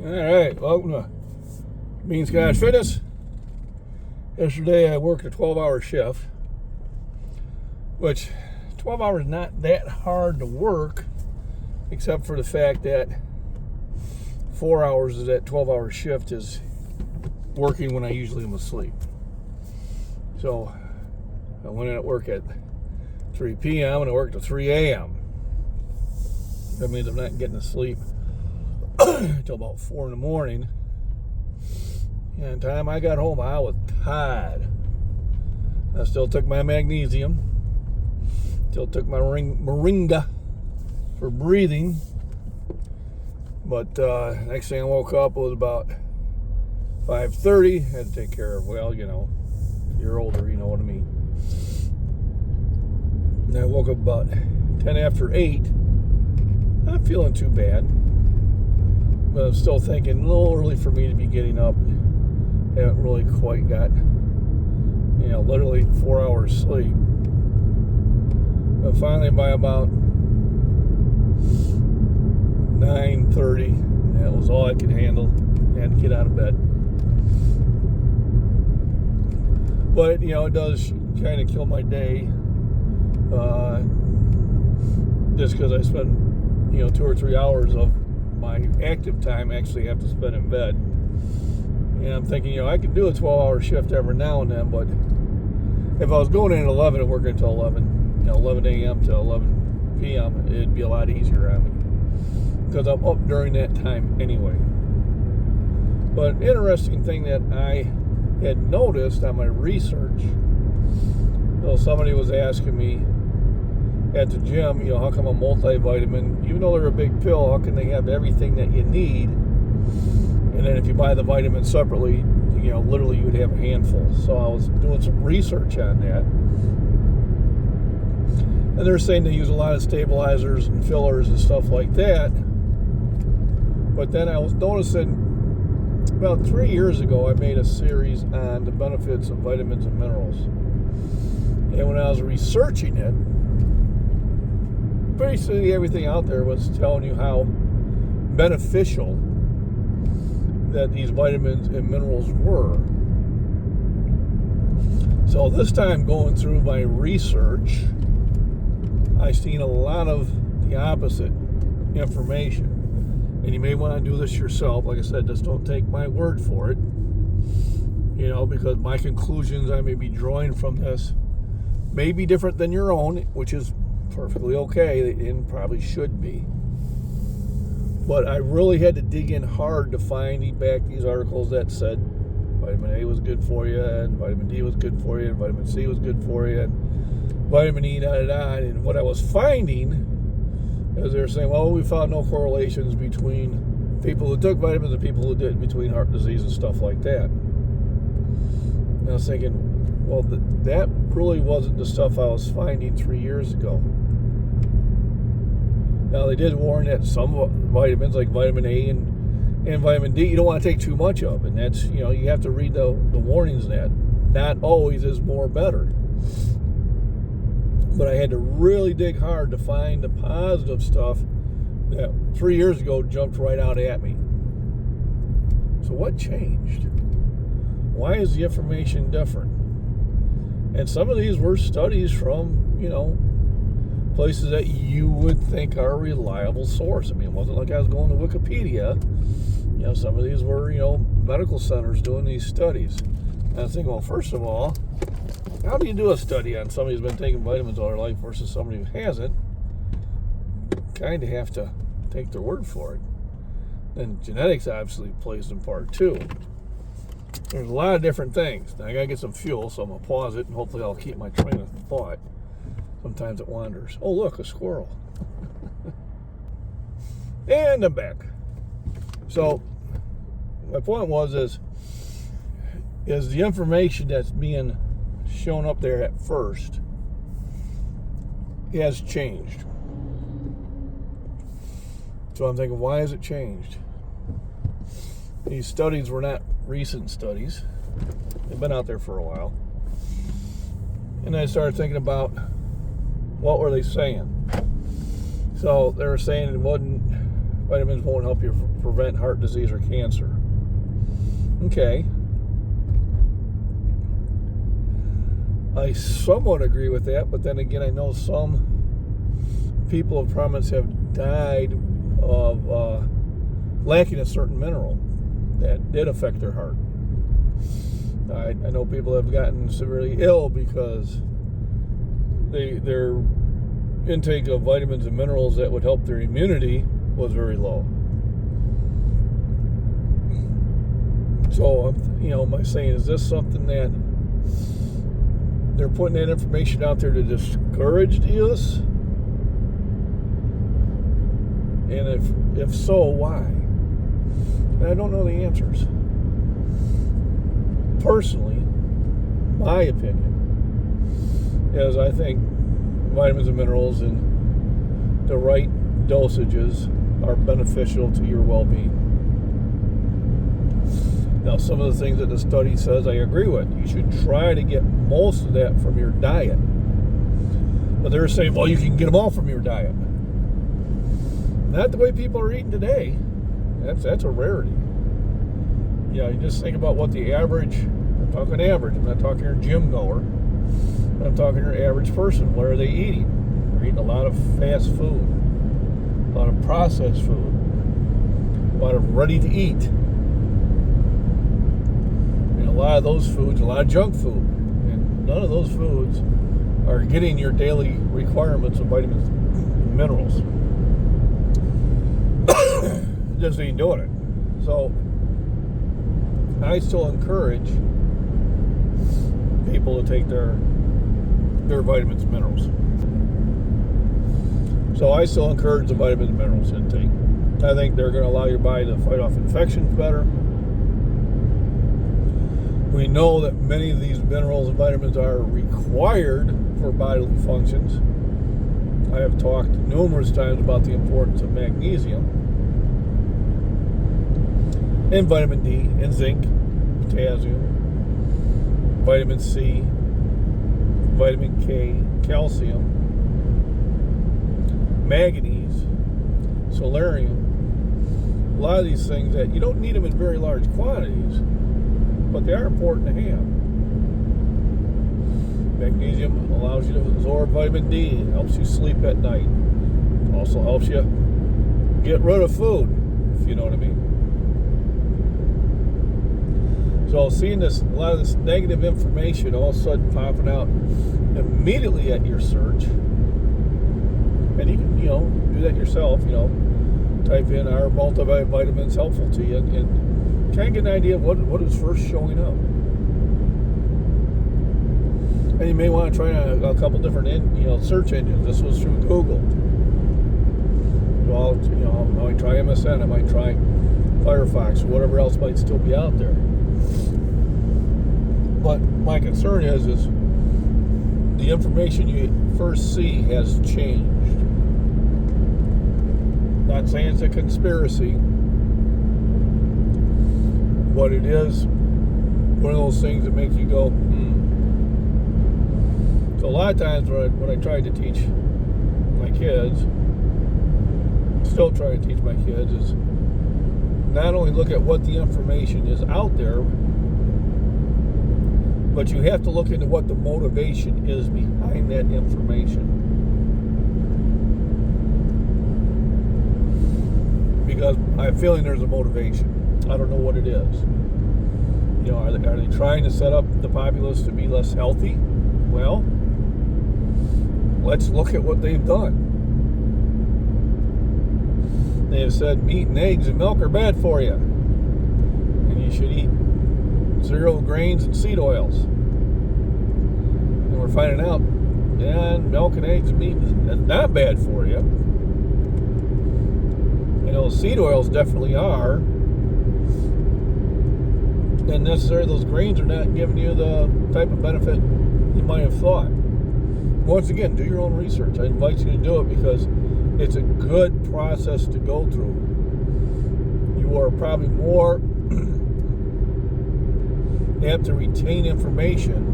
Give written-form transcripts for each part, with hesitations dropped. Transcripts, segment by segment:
All right, welcome to Bean Scotch Fitness. Yesterday I worked a 12-hour shift, which 12 hours is not that hard to work, except for the fact that 4 hours of that 12-hour shift is working when I usually am asleep. So I went in at work at 3 p.m. and I worked to 3 a.m. That means I'm not getting to sleep until about 4 in the morning. And the time I got home, I was tired. I still took my magnesium. Still took my moringa for breathing. But next thing I woke up was about 5:30. Had to take care of, well, you know, if you're older, you know what I mean. And I woke up about 10 after 8. Not feeling too bad. But I'm still thinking a little early for me to be getting up. Haven't really quite got, literally 4 hours sleep. But finally by about 9:30, that was all I could handle. I had to get out of bed. But, it does kind of kill my day. Just because I spend, 2 or 3 hours of my active time actually have to spend in bed. And I'm thinking, I could do a 12-hour shift every now and then, but if I was going in at 11 and working until 11 a.m. to 11 p.m., it'd be a lot easier on me because I'm up during that time anyway. But an interesting thing that I had noticed on my research, somebody was asking me at the gym, how come a multivitamin, even though they're a big pill, how can they have everything that you need? And then if you buy the vitamins separately, literally you would have a handful. So I was doing some research on that. And they're saying they use a lot of stabilizers and fillers and stuff like that. But then I was noticing about 3 years ago, I made a series on the benefits of vitamins and minerals. And when I was researching it, basically everything out there was telling you how beneficial that these vitamins and minerals were. So this time going through my research, I seen a lot of the opposite information. And you may want to do this yourself. Like I said, just don't take my word for it. Because my conclusions I may be drawing from this may be different than your own, which is perfectly okay and probably should be. But I really had to dig in hard to find back these articles that said vitamin A was good for you, and vitamin D was good for you, and vitamin C was good for you, and vitamin E, And what I was finding is they're saying, well, we found no correlations between people who took vitamins and people who didn't, between heart disease and stuff like that. And I was thinking, well, that really wasn't the stuff I was finding 3 years ago. Now, they did warn that some vitamins, like vitamin A and vitamin D, you don't want to take too much of. And that's, you have to read the warnings in that. Not always is more better. But I had to really dig hard to find the positive stuff that 3 years ago jumped right out at me. So what changed? Why is the information different? And some of these were studies from, places that you would think are a reliable source. I mean, it wasn't like I was going to Wikipedia. Some of these were, medical centers doing these studies. And I was thinking, well, first of all, how do you do a study on somebody who's been taking vitamins all their life versus somebody who hasn't? Kind of have to take their word for it. And genetics obviously plays in part too. There's a lot of different things. Now I gotta get some fuel, so I'm gonna pause it and hopefully I'll keep my train of thought. Sometimes it wanders. Oh, look, a squirrel. And I'm back. So my point is the information that's being shown up there at first has changed. So I'm thinking, why has it changed? These studies were not recent studies. They've been out there for a while. And I started thinking about, what were they saying? So they were saying it wasn't vitamins won't help you prevent heart disease or cancer. Okay. I somewhat agree with that, but then again, I know some people of prominence have died of lacking a certain mineral that did affect their heart. I know people have gotten severely ill because their intake of vitamins and minerals that would help their immunity was very low. So, my saying, is this something that they're putting that information out there to discourage the use? And if so, why? And I don't know the answers. Personally, my opinion is I think vitamins and minerals in the right dosages are beneficial to your well-being. Now, some of the things that the study says I agree with. You should try to get most of that from your diet. But they're saying, well, you can get them all from your diet. Not the way people are eating today. That's a rarity. You just think about what the average, I'm talking average, I'm not talking your gym goer, I'm talking your average person. What are they eating? They're eating a lot of fast food, a lot of processed food, a lot of ready to eat. And a lot of those foods, a lot of junk food. And none of those foods are getting your daily requirements of vitamins and minerals. Just ain't doing it. So I still encourage people to take their vitamins and minerals. So I still encourage the vitamins and minerals intake. I think they're going to allow your body to fight off infections better. We know that many of these minerals and vitamins are required for bodily functions. I have talked numerous times about the importance of magnesium, and vitamin D, and zinc, potassium, vitamin C, vitamin K, calcium, manganese, selenium. A lot of these things that you don't need them in very large quantities, but they are important to have. Magnesium allows you to absorb vitamin D, helps you sleep at night. Also helps you get rid of food, if you know what I mean. So seeing a lot of this negative information all of a sudden popping out immediately at your search, and you can, do that yourself, type in, are multivitamins helpful to you, and kind of get an idea of what is first showing up. And you may want to try a couple different search engines. This was through Google. Well, I might try MSN, I might try Firefox, or whatever else might still be out there. But my concern is the information you first see has changed. Not saying it's a conspiracy, but it is one of those things that make you go, So a lot of times when I try to teach my kids, still try to teach my kids, is not only look at what the information is out there, but you have to look into what the motivation is behind that information. Because I have a feeling there's a motivation. I don't know what it is. Are they trying to set up the populace to be less healthy? Well, let's look at what they've done. They have said meat and eggs and milk are bad for you, and you should eat cereal, grains, and seed oils. And we're finding out, milk and eggs and meat is not bad for you. Seed oils definitely are. And necessarily those grains are not giving you the type of benefit you might have thought. Once again, do your own research. I invite you to do it because it's a good process to go through. You are probably more apt to retain information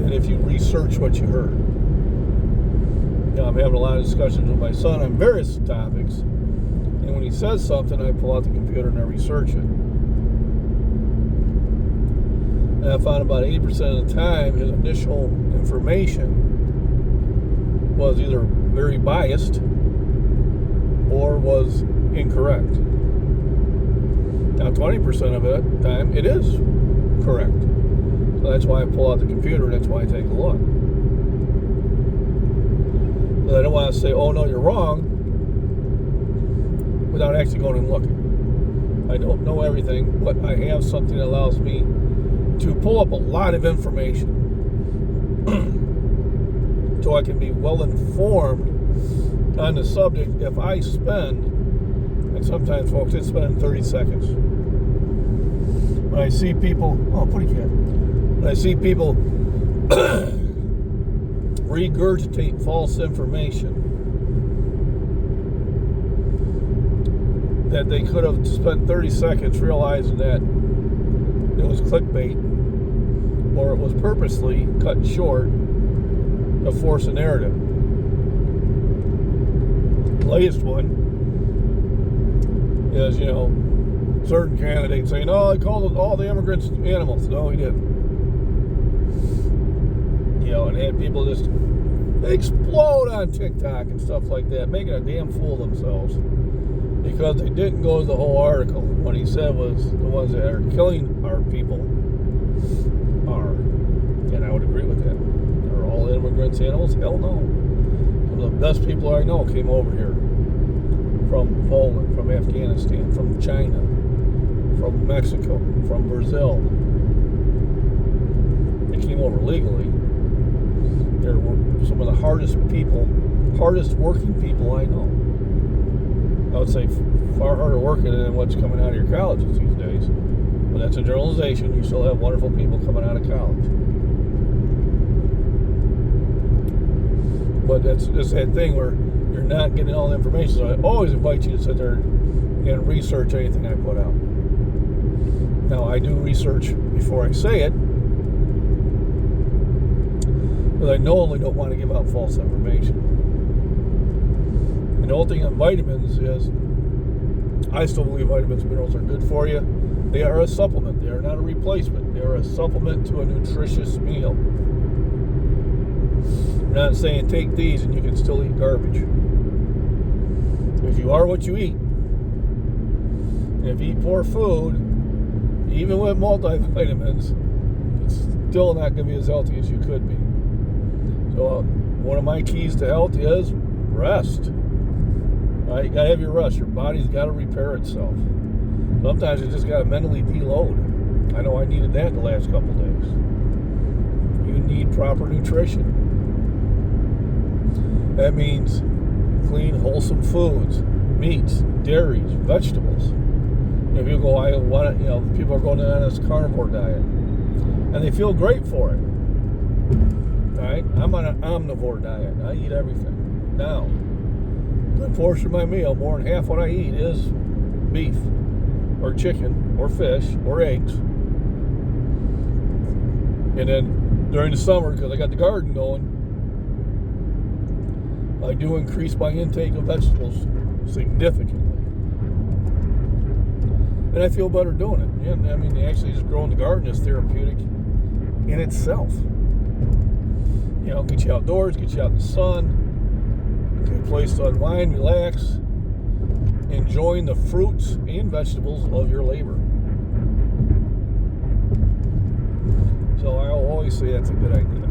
than if you research what you heard. I'm having a lot of discussions with my son on various topics, when he says something, I pull out the computer and I research it. And I found about 80% of the time his initial information was either very biased or was incorrect. Now 20% of the time it is correct. So that's why I pull out the computer, and that's why I take a look. But I don't want to say, oh no, you're wrong, without actually going and looking. I don't know everything, but I have something that allows me to pull up a lot of information so I can be well informed on the subject. If I spend, and sometimes folks, it's spending 30 seconds. When I see people, when I see people regurgitate false information that they could have spent 30 seconds realizing that it was clickbait or it was purposely cut short to force a narrative. The latest one is, certain candidates saying, oh, I called all the immigrants animals. No, he didn't. And had people just explode on TikTok and stuff like that, making a damn fool of themselves because they didn't go to the whole article. What he said was the ones that are killing our people are, and I would agree with that. Are all immigrants animals? Hell no. Some of the best people I know came over here from Poland, from Afghanistan, from China, from Mexico, from Brazil. They came over legally. They're some of the hardest working people I know. I would say far harder working than what's coming out of your colleges these days. But that's a generalization. You still have wonderful people coming out of college. But that's just that thing where you're not getting all the information. So I always invite you to sit there and research anything I put out. Now, I do research before I say it, but I only don't want to give out false information. And the whole thing on vitamins is, I still believe vitamins and minerals are good for you. They are a supplement. They are not a replacement. They are a supplement to a nutritious meal. I'm not saying take these and you can still eat garbage. Because you are what you eat. And if you eat poor food, even with multivitamins, it's still not going to be as healthy as you could be. So one of my keys to health is rest. Right? You got to have your rest. Your body's got to repair itself. Sometimes you just got to mentally deload. I know I needed that the last couple days. You need proper nutrition. That means clean, wholesome foods, meats, dairies, vegetables. If you go, people are going on this carnivore diet, and they feel great for it. Right? I'm on an omnivore diet. I eat everything. Now, a good portion of my meal, more than half what I eat, is beef, or chicken, or fish, or eggs. And then during the summer, because I got the garden going, I do increase my intake of vegetables significantly. And I feel better doing it. And I mean, actually just growing the garden is therapeutic in itself. Get you outdoors, get you out in the sun, get a place to unwind, relax, enjoying the fruits and vegetables of your labor. So I'll always say that's a good idea.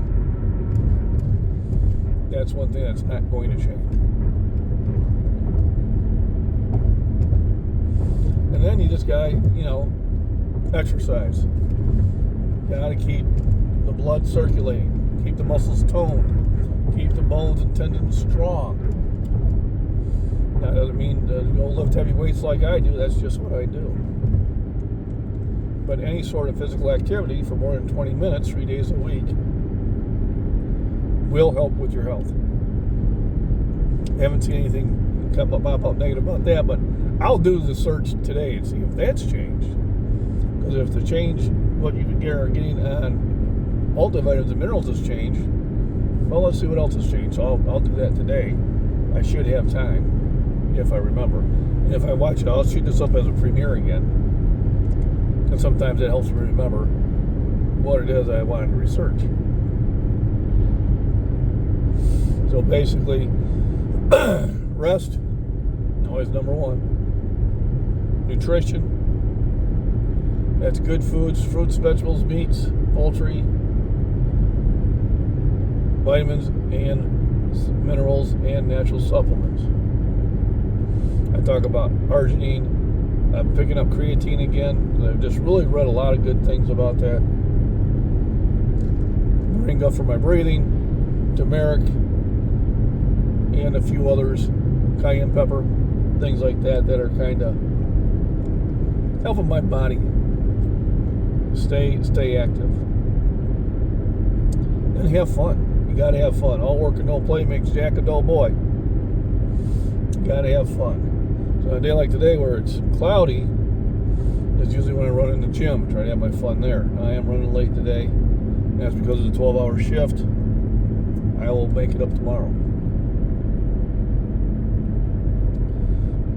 That's one thing that's not going to change. And then you just gotta, exercise. Gotta keep the blood circulating. Keep the muscles toned. Keep the bones and tendons strong. That doesn't mean you'll lift heavy weights like I do. That's just what I do. But any sort of physical activity for more than 20 minutes, 3 days a week, will help with your health. I haven't seen anything come up negative about that, but I'll do the search today and see if that's changed. Because if the change, what you are getting on multivitamins and minerals has changed, well, let's see what else has changed. So I'll do that today. I should have time, if I remember. And if I watch it, I'll shoot this up as a premiere again. And sometimes it helps me remember what it is I wanted to research. So basically, rest, always number one. Nutrition, that's good foods, fruits, vegetables, meats, poultry, vitamins and minerals, and natural supplements. I talk about arginine. I'm picking up creatine again. I've just really read a lot of good things about that. Moringa for my breathing, turmeric, and a few others, cayenne pepper, things like that are kind of helping my body stay active and have fun. You got to have fun. All work and no play makes Jack a dull boy. You got to have fun. So on a day like today where it's cloudy, that's usually when I run in the gym. I try to have my fun there. I am running late today. And that's because of the 12-hour shift. I will make it up tomorrow.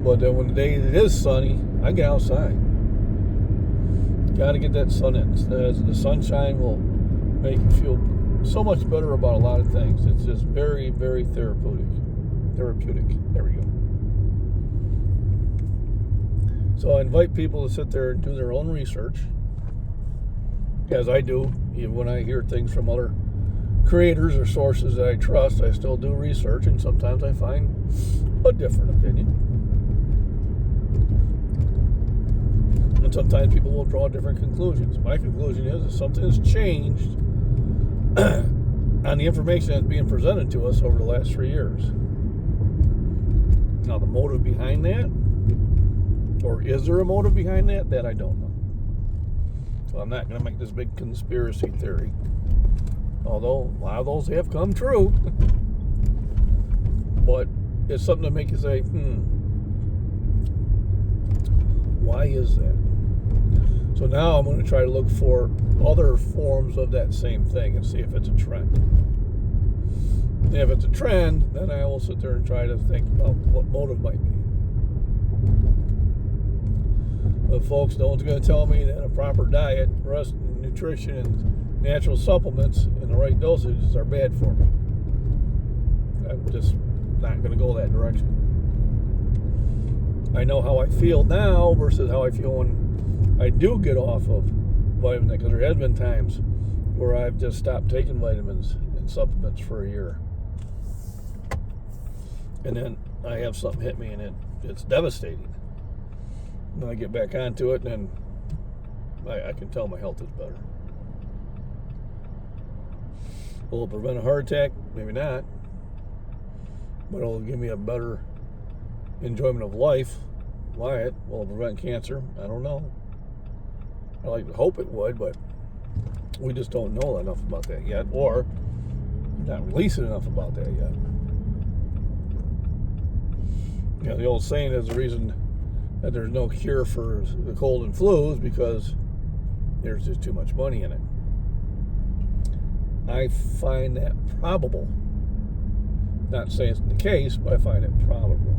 But then when the day it is sunny, I get outside. Got to get that sun in. The sunshine will make you feel so much better about a lot of things. It's just very, very therapeutic. There we go. So I invite people to sit there and do their own research, as I do. Even when I hear things from other creators or sources that I trust, I still do research, and sometimes I find a different opinion. And sometimes people will draw different conclusions. My conclusion is that something has changed on the information that's being presented to us over the last 3 years. Now, the motive behind that, or is there a motive behind that? That I don't know. So I'm not going to make this big conspiracy theory. Although a lot of those have come true. But it's something to make you say, why is that? So now I'm going to try to look for other forms of that same thing and see if it's a trend. And if it's a trend, then I will sit there and try to think about what motive might be. But folks, no one's going to tell me that a proper diet, rest, nutrition, and natural supplements in the right dosages are bad for me. I'm just not going to go that direction. I know how I feel now versus how I feel when I do get off of vitamin, because there has been times where I've just stopped taking vitamins and supplements for a year. And then I have something hit me and it's devastating. And then I get back onto it and then I can tell my health is better. Will it prevent a heart attack? Maybe not. But it'll give me a better enjoyment of life. Why it? Will it prevent cancer? I don't know. I like to hope it would, but we just don't know enough about that yet, or not releasing enough about that yet. You know, the old saying is the reason that there's no cure for the cold and flu is because there's just too much money in it. I find that probable. Not saying it's the case, but I find it probable.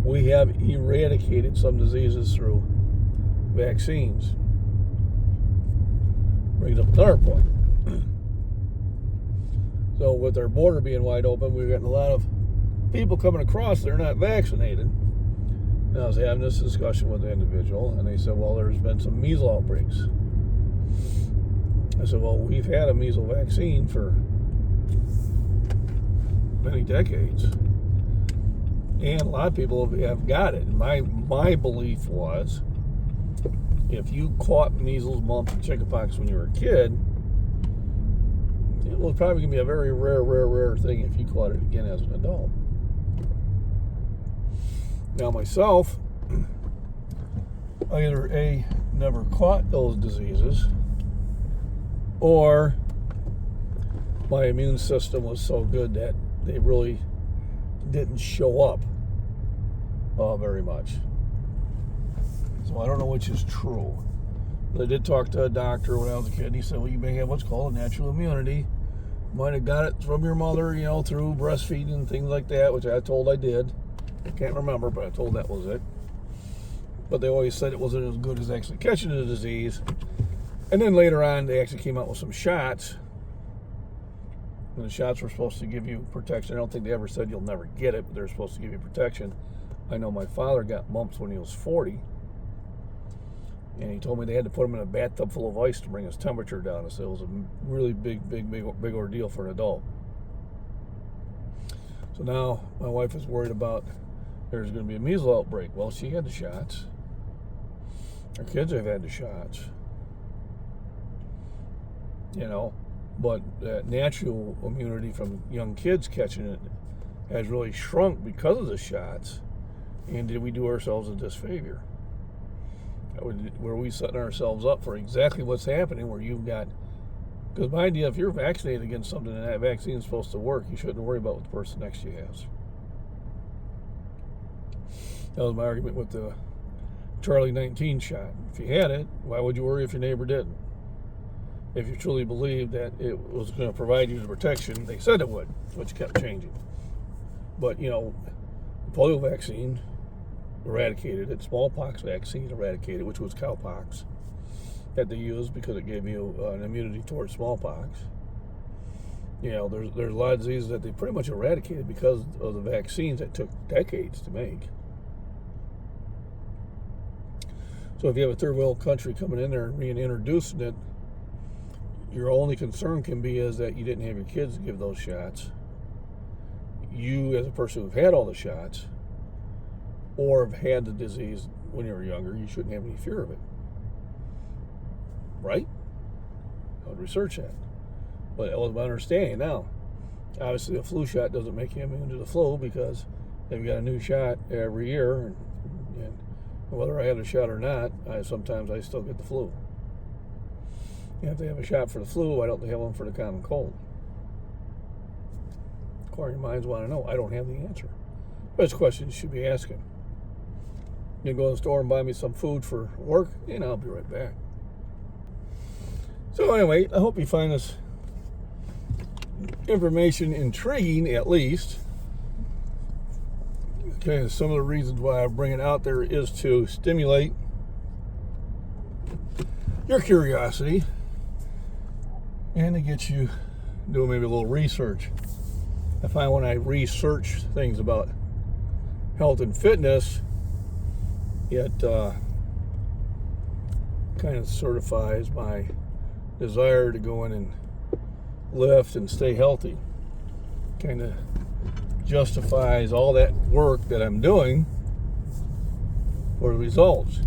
We have eradicated some diseases through vaccines. Brings up another point. So with our border being wide open, we've gotten a lot of people coming across that are not vaccinated. And I was having this discussion with the individual, and they said, well, there's been some measles outbreaks. I said, well, we've had a measles vaccine for many decades. And a lot of people have got it. My belief was, if you caught measles, mumps, and chickenpox when you were a kid, it was probably going to be a very rare thing if you caught it again as an adult. Now myself, I either A, never caught those diseases, or my immune system was so good that they really didn't show up very much. So I don't know which is true. But I did talk to a doctor when I was a kid, and he said, well, you may have what's called a natural immunity. Might have got it from your mother, through breastfeeding and things like that, which I told I did. I can't remember, but I told that was it. but they always said it wasn't as good as actually catching the disease. And then later on, they actually came out with some shots. And the shots were supposed to give you protection. I don't think they ever said you'll never get it, but they're supposed to give you protection. I know my father got mumps when he was 40. And he told me they had to put him in a bathtub full of ice to bring his temperature down. So it was a really big ordeal for an adult. So now my wife is worried about there's going to be a measles outbreak. Well, she had the shots. Her kids have had the shots. You know, but that natural immunity from young kids catching it has really shrunk because of the shots. And did we do ourselves a disfavor? Were we setting ourselves up for exactly what's happening where you've got, because my idea, if you're vaccinated against something and that vaccine is supposed to work, you shouldn't worry about what the person next to you has. That was my argument with the Charlie 19 shot. If you had it, why would you worry if your neighbor didn't? If you truly believed that it was going to provide you the protection, they said it would, which kept changing. But, you know, the polio vaccine eradicated it. Smallpox vaccine eradicated, which was cowpox that they used because it gave you an immunity towards smallpox. You know, there's a lot of diseases that they pretty much eradicated because of the vaccines that took decades to make. So if you have a third world country coming in there and reintroducing it, your only concern can be is that you didn't have your kids give those shots. You, as a person who've had all the shots, or have had the disease when you were younger, you shouldn't have any fear of it. Right? I would research that. But that was my understanding. Now, obviously a flu shot doesn't make you immune to the flu because they've got a new shot every year. And whether I have the shot or not, sometimes I still get the flu. And if they have a shot for the flu, why don't they have one for the common cold? Inquiring minds want to know. I don't have the answer. But it's questions you should be asking. You go to the store and buy me some food for work, and I'll be right back. So anyway, I hope you find this information intriguing, at least. Okay, some of the reasons why I bring it out there is to stimulate your curiosity and to get you doing maybe a little research. I find when I research things about health and fitness, it kind of certifies my desire to go in and lift and stay healthy. Kind of justifies all that work that I'm doing for the results.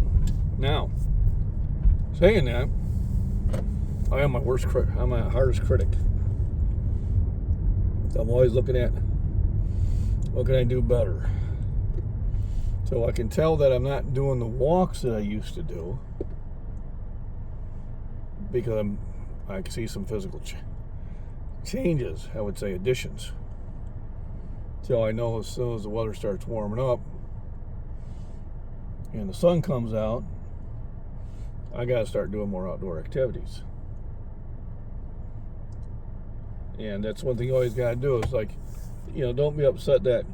Now, saying that, I am my worst critic. I'm my hardest critic. So I'm always looking at what can I do better. So I can tell that I'm not doing the walks that I used to do because I can see some physical changes, I would say additions. So I know as soon as the weather starts warming up and the sun comes out, I got to start doing more outdoor activities. And that's one thing you always got to do is, like, you know, don't be upset that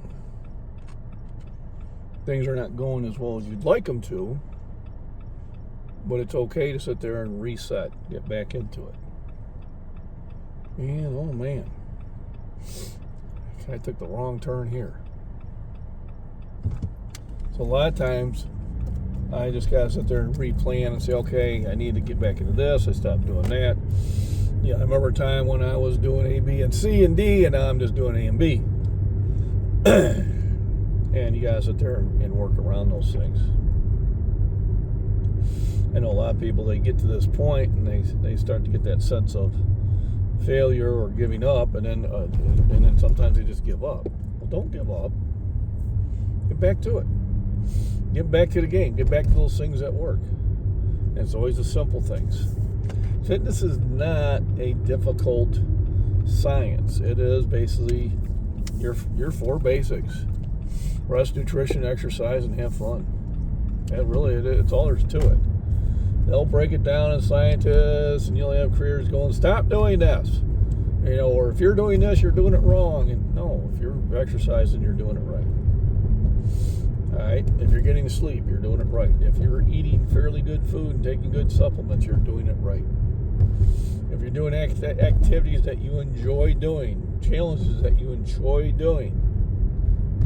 things are not going as well as you'd like them to, but it's okay to sit there and reset, get back into it. And oh man, I took the wrong turn here. So a lot of times I just gotta sit there and replan and say, okay, I need to get back into this. I stopped doing that. Yeah, I remember a time when I was doing A, B, and C and D, and now I'm just doing A and B. And you gotta sit there and work around those things. I know a lot of people, they get to this point and they start to get that sense of failure or giving up, and then sometimes they just give up. Well, don't give up. Get back to it. Get back to the game. Get back to those things that work. And it's always the simple things. Fitness is not a difficult science. It is basically your four basics: rest, nutrition, exercise, and have fun. And really, it's all there's to it. They'll break it down as scientists, and you'll have careers going, stop doing this. You know, or if you're doing this, you're doing it wrong. And no, if you're exercising, you're doing it right. All right, if you're getting sleep, you're doing it right. If you're eating fairly good food and taking good supplements, you're doing it right. If you're doing activities that you enjoy doing, challenges that you enjoy doing,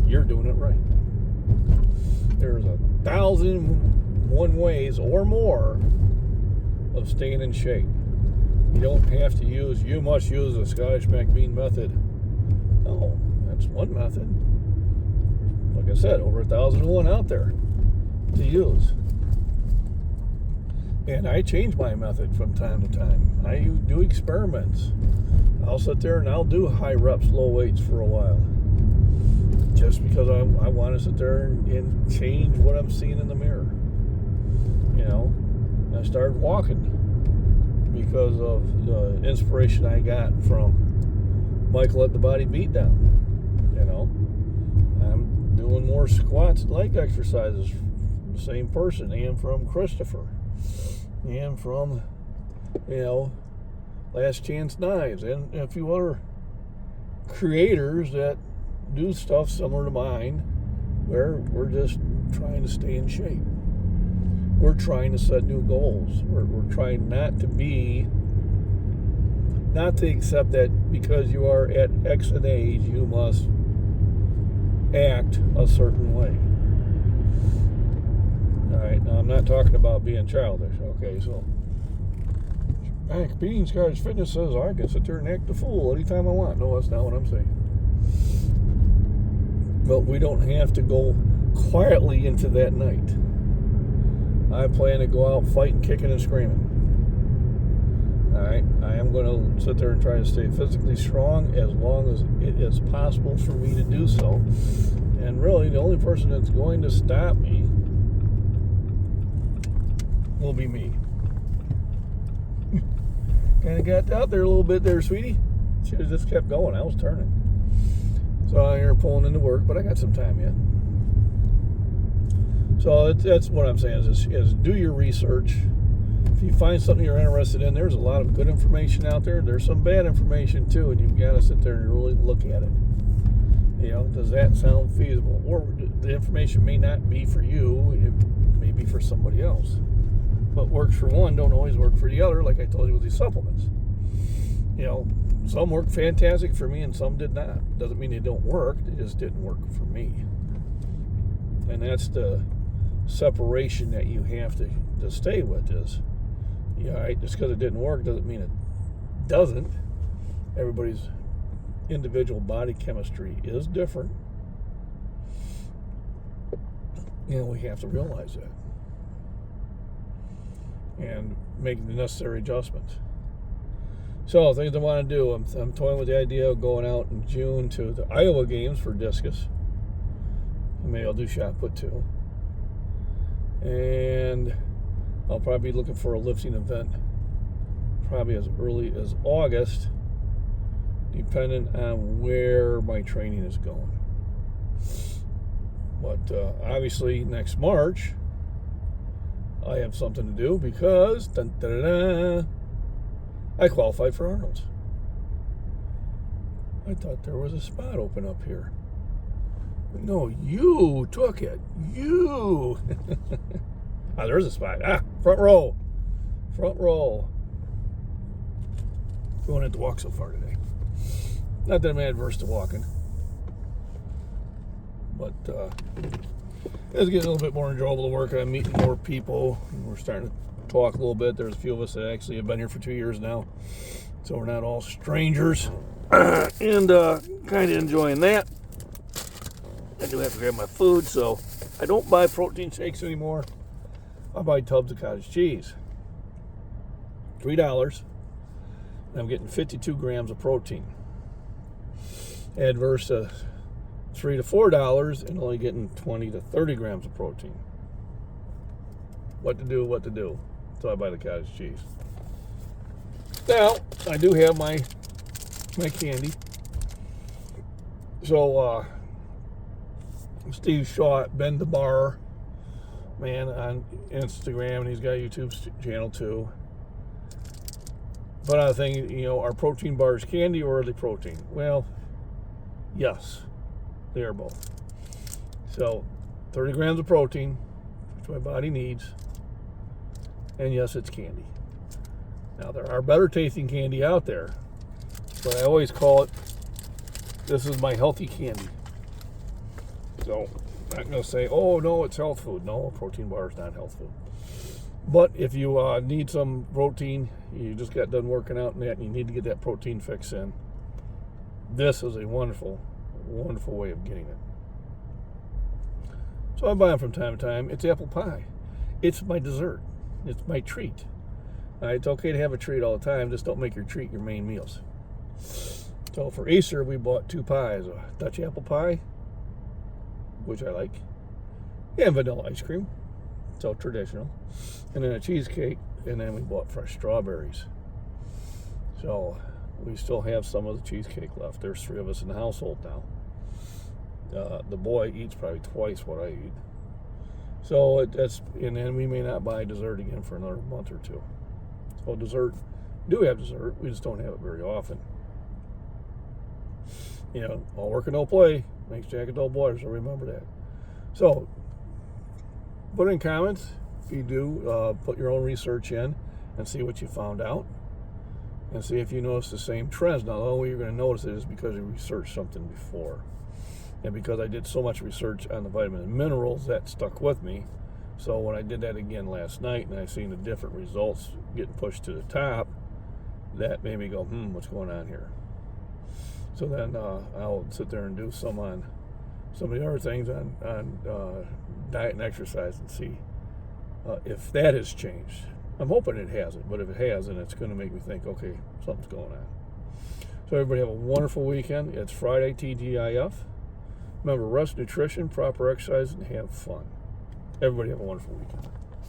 you're doing it right. There's 1,001 ways or more of staying in shape. You don't have to you must use the Scottish McBean method. No, that's one method. Like I said, over 1,001 out there to use. And I change my method from time to time. I do experiments. I'll sit there and I'll do high reps, low weights for a while. Just because I want to sit there and change what I'm seeing in the mirror. You know, I started walking because of the inspiration I got from Michael at the Body Beatdown. You know, I'm doing more squats and leg exercises from the same person, and from Christopher, and from, you know, Last Chance Knives, and a few other creators that do stuff similar to mine, where we're just trying to stay in shape. We're trying to set new goals. We're trying not to accept that because you are at X an age, you must act a certain way. All right, now I'm not talking about being childish. Okay, so Bean Scottish Fitness says I can sit there and act a fool anytime I want. No, that's not what I'm saying. But we don't have to go quietly into that night. I plan to go out fighting, kicking, and screaming. All right, I am going to sit there and try to stay physically strong as long as it is possible for me to do so. And really, the only person that's going to stop me will be me. Kind of got out there a little bit there, sweetie. Should have just kept going. I was turning. So I'm here pulling into work, but I got some time yet. So that's what I'm saying is do your research. If you find something you're interested in, there's a lot of good information out there. There's some bad information too, and you've got to sit there and really look at it. You know, does that sound feasible? Or the information may not be for you. It may be for somebody else. What works for one don't always work for the other, like I told you with these supplements. You know, some worked fantastic for me and some did not. Doesn't mean they don't work, they just didn't work for me. And that's the separation that you have to stay with is, you know, right, just because it didn't work doesn't mean it doesn't. Everybody's individual body chemistry is different. And we have to realize that. And make the necessary adjustments. So, things I want to do, I'm toying with the idea of going out in June to the Iowa Games for discus. Maybe I'll do shot put too. And I'll probably be looking for a lifting event probably as early as August, depending on where my training is going. But obviously next March, I have something to do because I qualified for Arnold's. I thought there was a spot open up here. No, you took it. You. Ah, there's a spot. Ah, front row. Front row. We won't have to walk so far today. Not that I'm adverse to walking. But it's getting a little bit more enjoyable to work. I'm meeting more people. We're starting to talk a little bit. There's a few of us that actually have been here for 2 years now. So we're not all strangers. And kind of enjoying that. I do have to grab my food, so I don't buy protein shakes anymore. I buy tubs of cottage cheese. $3. And I'm getting 52 grams of protein. Adverse to $3 to $4 and only getting 20 to 30 grams of protein. What to do. So I buy the cottage cheese. Now, I do have my candy. So, Steve Shaw at Bend the Bar, man, on Instagram, and he's got a YouTube channel too. But I think, you know, are protein bars candy or are they protein? Well, yes, they are both. So, 30 grams of protein, which my body needs. And yes, it's candy. Now, there are better tasting candy out there, but I always call it, this is my healthy candy. So, I'm not going to say, oh, no, it's health food. No, a protein bar is not health food. But if you need some protein, you just got done working out and that, and you need to get that protein fix in, this is a wonderful, wonderful way of getting it. So I buy them from time to time. It's apple pie. It's my dessert. It's my treat. It's okay to have a treat all the time. Just don't make your treat your main meals. So for Easter, we bought 2 pies. A Dutch apple pie, which I like, and vanilla ice cream. So traditional. And then a cheesecake, and then we bought fresh strawberries. So we still have some of the cheesecake left. There's 3 of us in the household now. The boy eats probably twice what I eat. So and then we may not buy dessert again for another month or 2. So dessert, do have dessert, we just don't have it very often. All work and no play makes Jack a dull boy, so remember that. So put in comments if you do, put your own research in and see what you found out, and see if you notice the same trends. Now, the only way you're going to notice it is because you researched something before. And because I did so much research on the vitamins and minerals, that stuck with me. So when I did that again last night and I seen the different results getting pushed to the top, that made me go, what's going on here? So then I'll sit there and do some of the other things on diet and exercise and see if that has changed. I'm hoping it hasn't, but if it has, then it's going to make me think, okay, something's going on. So everybody have a wonderful weekend. It's Friday, TGIF. Remember, rest, nutrition, proper exercise, and have fun. Everybody have a wonderful weekend.